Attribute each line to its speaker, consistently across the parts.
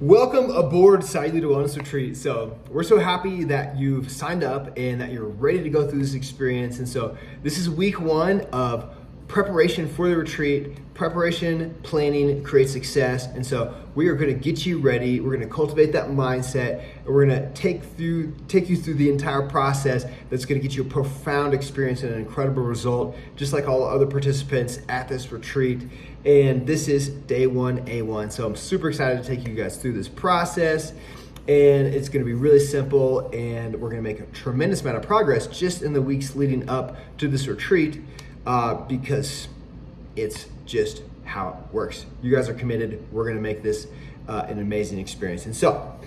Speaker 1: Welcome aboard Sayulita Wellness Retreat. So we're so happy that you've signed up and that you're ready to go through this experience. And so this is week one of preparation for the retreat. Preparation, planning, create success. And so we are going to get you ready. We're going to cultivate that mindset, and we're going to take you through the entire process that's going to get you a profound experience and an incredible result, just like all the other participants at this retreat. And this is day 1A1. So I'm super excited to take you guys through this process. And it's going to be really simple, and we're going to make a tremendous amount of progress just in the weeks leading up to this retreat because it's just how it works. You guys are committed. We're going to make this an amazing experience. And so,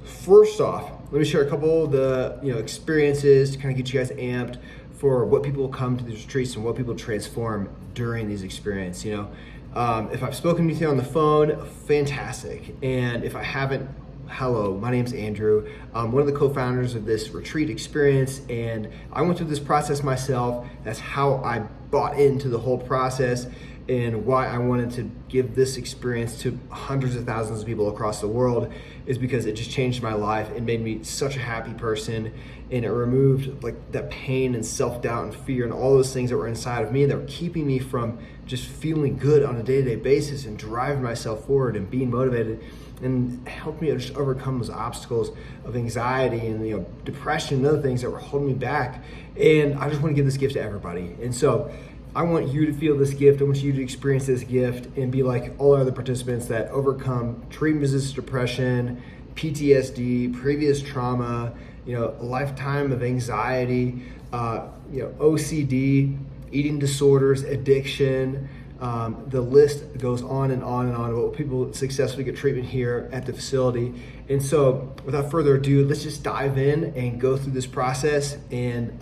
Speaker 1: first off, let me share a couple of the experiences to kind of get you guys amped for what people come to these retreats and what people transform during these experiences. If I've spoken with you on the phone, fantastic. And if I haven't, hello, my name's Andrew. I'm one of the co-founders of this retreat experience, and I went through this process myself. That's how I bought into the whole process and why I wanted to give this experience to hundreds of thousands of people across the world is because it just changed my life and made me such a happy person, and it removed like that pain and self-doubt and fear and all those things that were inside of me that were keeping me from just feeling good on a day-to-day basis and driving myself forward and being motivated, and helped me just overcome those obstacles of anxiety and depression and other things that were holding me back. And I just want to give this gift to everybody. And so I want you to feel this gift. I want you to experience this gift and be like all our other participants that overcome treatment-resistant depression, PTSD, previous trauma, a lifetime of anxiety, OCD, eating disorders, addiction. The list goes on and on and on about people successfully get treatment here at the facility. And so without further ado, let's just dive in and go through this process and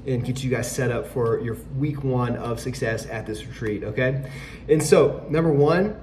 Speaker 1: get you guys set up for your week one of success at this retreat, okay? And so number one,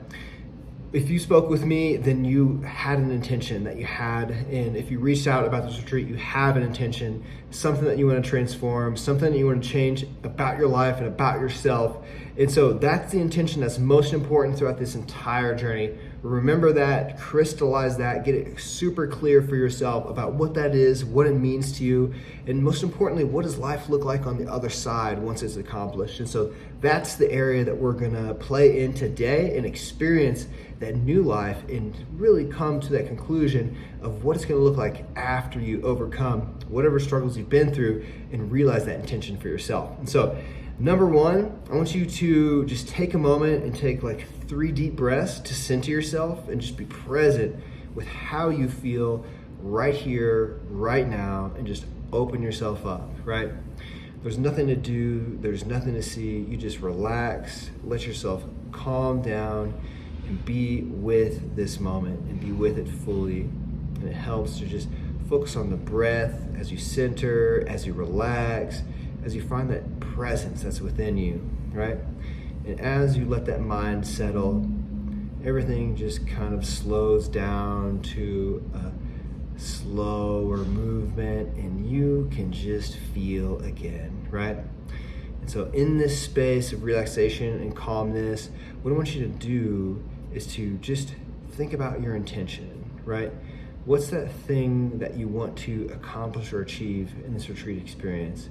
Speaker 1: if you spoke with me, then you had an intention that you had, and if you reached out about this retreat, you have an intention, something that you want to transform, something that you want to change about your life and about yourself. And so that's the intention that's most important throughout this entire journey. Remember that, crystallize that, get it super clear for yourself about what that is, what it means to you, and most importantly, what does life look like on the other side once it's accomplished. And so that's the area that we're gonna play in today and experience that new life and really come to that conclusion of what it's gonna look like after you overcome whatever struggles you've been through and realize that intention for yourself. And so number one, I want you to just take a moment and take like 3 deep breaths to center yourself and just be present with how you feel right here, right now, and just open yourself up, right? There's nothing to do, there's nothing to see. You just relax, let yourself calm down and be with this moment and be with it fully. And it helps to just focus on the breath as you center, as you relax, as you find that presence that's within you, right? And as you let that mind settle, everything just kind of slows down to a slower movement, and you can just feel again, right? And so in this space of relaxation and calmness, what I want you to do is to just think about your intention, right? What's that thing that you want to accomplish or achieve in this retreat experience?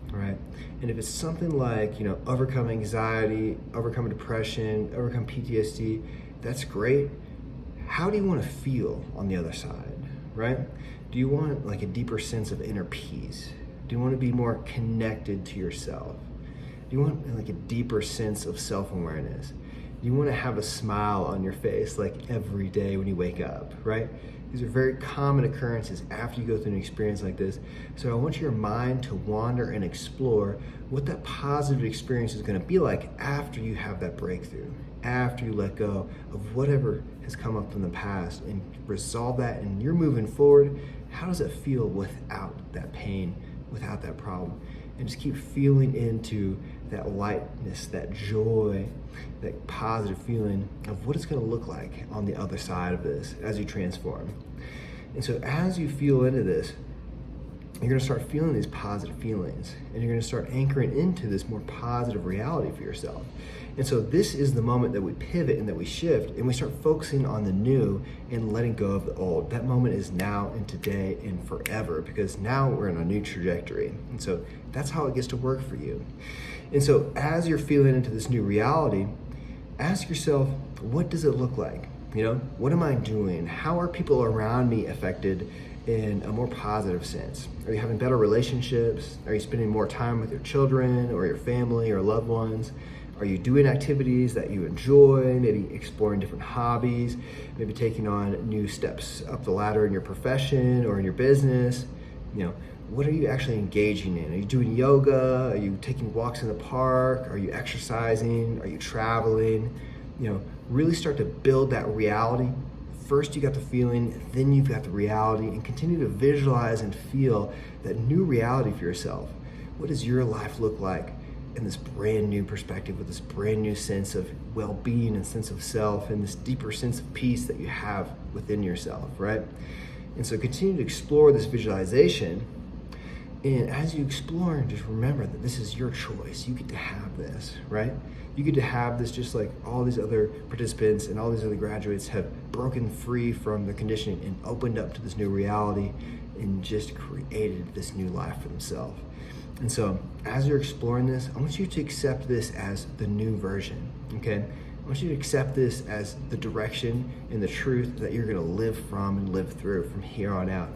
Speaker 1: Right? And if it's something like, overcome anxiety, overcome depression, overcome PTSD, that's great. How do you want to feel on the other side, right? Do you want like a deeper sense of inner peace? Do you want to be more connected to yourself? Do you want like a deeper sense of self-awareness? Do you want to have a smile on your face like every day when you wake up, right? These are very common occurrences after you go through an experience like this. So I want your mind to wander and explore what that positive experience is going to be like after you have that breakthrough, after you let go of whatever has come up from the past and resolve that, and you're moving forward. How does it feel without that pain, without that problem? And just keep feeling into that lightness, that joy, that positive feeling of what it's going to look like on the other side of this as you transform. And so as you feel into this, you're going to start feeling these positive feelings, and you're going to start anchoring into this more positive reality for yourself. And so this is the moment that we pivot and that we shift and we start focusing on the new and letting go of the old. That moment is now and today and forever, because now we're in a new trajectory. And so that's how it gets to work for you. And so as you're feeling into this new reality, ask yourself, what does it look like? What am I doing? How are people around me affected in a more positive sense? Are you having better relationships? Are you spending more time with your children or your family or loved ones? Are you doing activities that you enjoy, maybe exploring different hobbies, maybe taking on new steps up the ladder in your profession or in your business? What are you actually engaging in? Are you doing yoga? Are you taking walks in the park? Are you exercising? Are you traveling? Really start to build that reality. First you got the feeling, then you've got the reality, and continue to visualize and feel that new reality for yourself. What does your life look like in this brand new perspective, with this brand new sense of well-being and sense of self, and this deeper sense of peace that you have within yourself, right? And so continue to explore this visualization. And as you explore, just remember that this is your choice. You get to have this, right? You get to have this just like all these other participants and all these other graduates have broken free from the conditioning and opened up to this new reality and just created this new life for themselves. And so as you're exploring this, I want you to accept this as the new version, okay? I want you to accept this as the direction and the truth that you're gonna live from and live through from here on out,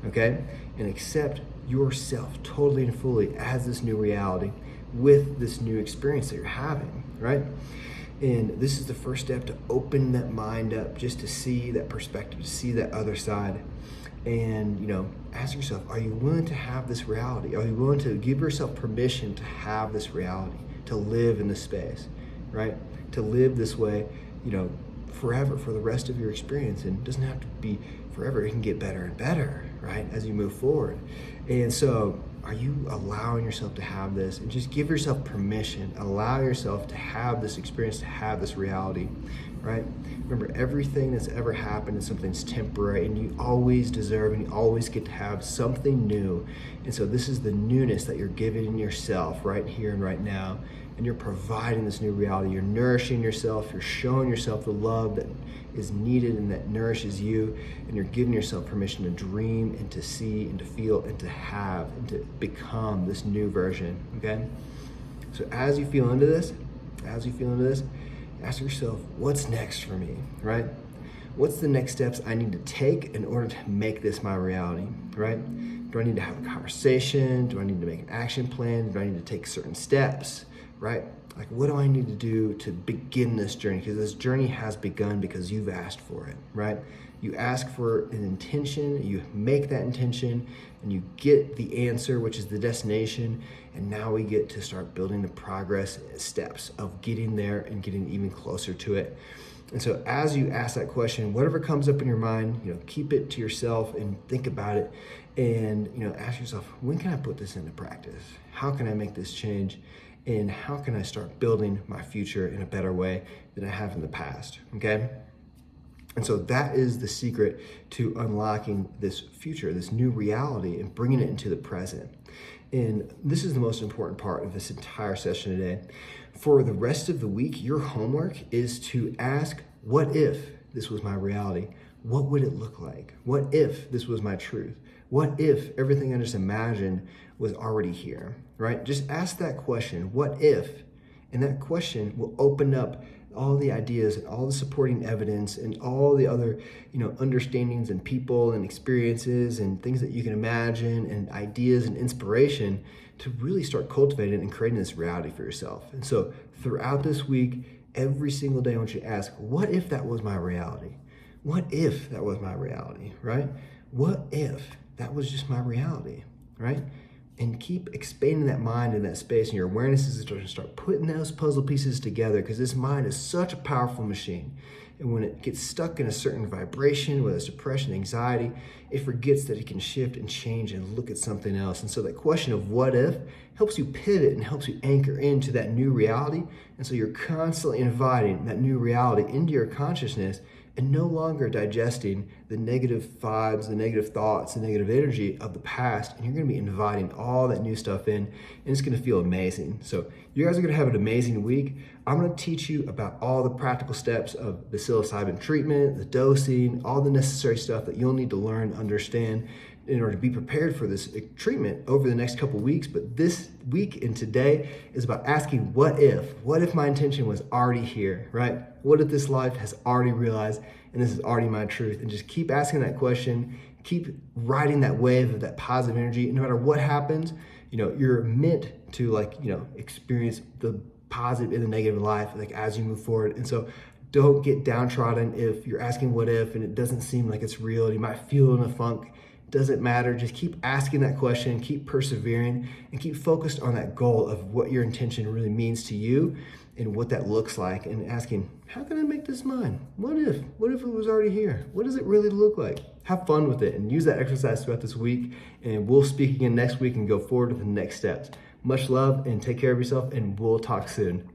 Speaker 1: okay? And accept yourself totally and fully as this new reality with this new experience that you're having, right? And this is the first step to open that mind up, just to see that perspective, to see that other side. And ask yourself, are you willing to have this reality? Are you willing to give yourself permission to have this reality, to live in this space, right? To live this way, forever, for the rest of your experience. And it doesn't have to be forever. It can get better and better, right, as you move forward. And so are you allowing yourself to have this? And just give yourself permission. Allow yourself to have this experience, to have this reality, right? Remember, everything that's ever happened is something that's temporary, and you always deserve and you always get to have something new. And so this is the newness that you're giving yourself right here and right now. And you're providing this new reality. You're nourishing yourself. You're showing yourself the love that is needed and that nourishes you. And you're giving yourself permission to dream and to see and to feel and to have and to become this new version, okay? So as you feel into this, ask yourself, what's next for me, right? What's the next steps I need to take in order to make this my reality, right? Do I need to have a conversation? Do I need to make an action plan? Do I need to take certain steps? Right? Like, what do I need to do to begin this journey? Because this journey has begun because you've asked for it, right? You ask for an intention, you make that intention, and you get the answer, which is the destination. And now we get to start building the progress steps of getting there and getting even closer to it. And so as you ask that question, whatever comes up in your mind, keep it to yourself and think about it. And, ask yourself, when can I put this into practice? How can I make this change? And how can I start building my future in a better way than I have in the past, okay? And so that is the secret to unlocking this future, this new reality, and bringing it into the present. And this is the most important part of this entire session today. For the rest of the week, your homework is to ask, what if this was my reality? What would it look like? What if this was my truth? What if everything I just imagined was already here, right? Just ask that question, what if? And that question will open up all the ideas and all the supporting evidence and all the other, understandings and people and experiences and things that you can imagine and ideas and inspiration to really start cultivating and creating this reality for yourself. And so throughout this week, every single day, I want you to ask, what if that was my reality? What if that was my reality, right? What if that was just my reality, right? And keep expanding that mind in that space, and your awareness is to start putting those puzzle pieces together, because this mind is such a powerful machine. And when it gets stuck in a certain vibration, whether it's depression, anxiety, it forgets that it can shift and change and look at something else. And so that question of what if helps you pivot and helps you anchor into that new reality. And so you're constantly inviting that new reality into your consciousness and no longer digesting the negative vibes, the negative thoughts, the negative energy of the past. And you're going to be inviting all that new stuff in, and it's going to feel amazing. So you guys are going to have an amazing week. I'm going to teach you about all the practical steps of the psilocybin treatment, the dosing, all the necessary stuff that you'll need to learn, understand in order to be prepared for this treatment over the next couple weeks. But this week and today is about asking what if my intention was already here, right? What if this life has already realized and this is already my truth? And just keep asking that question, keep riding that wave of that positive energy. No matter what happens, you're meant to experience the positive and the negative in life, as you move forward. And so don't get downtrodden if you're asking what if and it doesn't seem like it's real and you might feel in a funk. Doesn't matter. Just keep asking that question, keep persevering, and keep focused on that goal of what your intention really means to you and what that looks like, and asking, how can I make this mine? What if it was already here? What does it really look like? Have fun with it and use that exercise throughout this week, and we'll speak again next week and go forward with the next steps. Much love and take care of yourself, and we'll talk soon.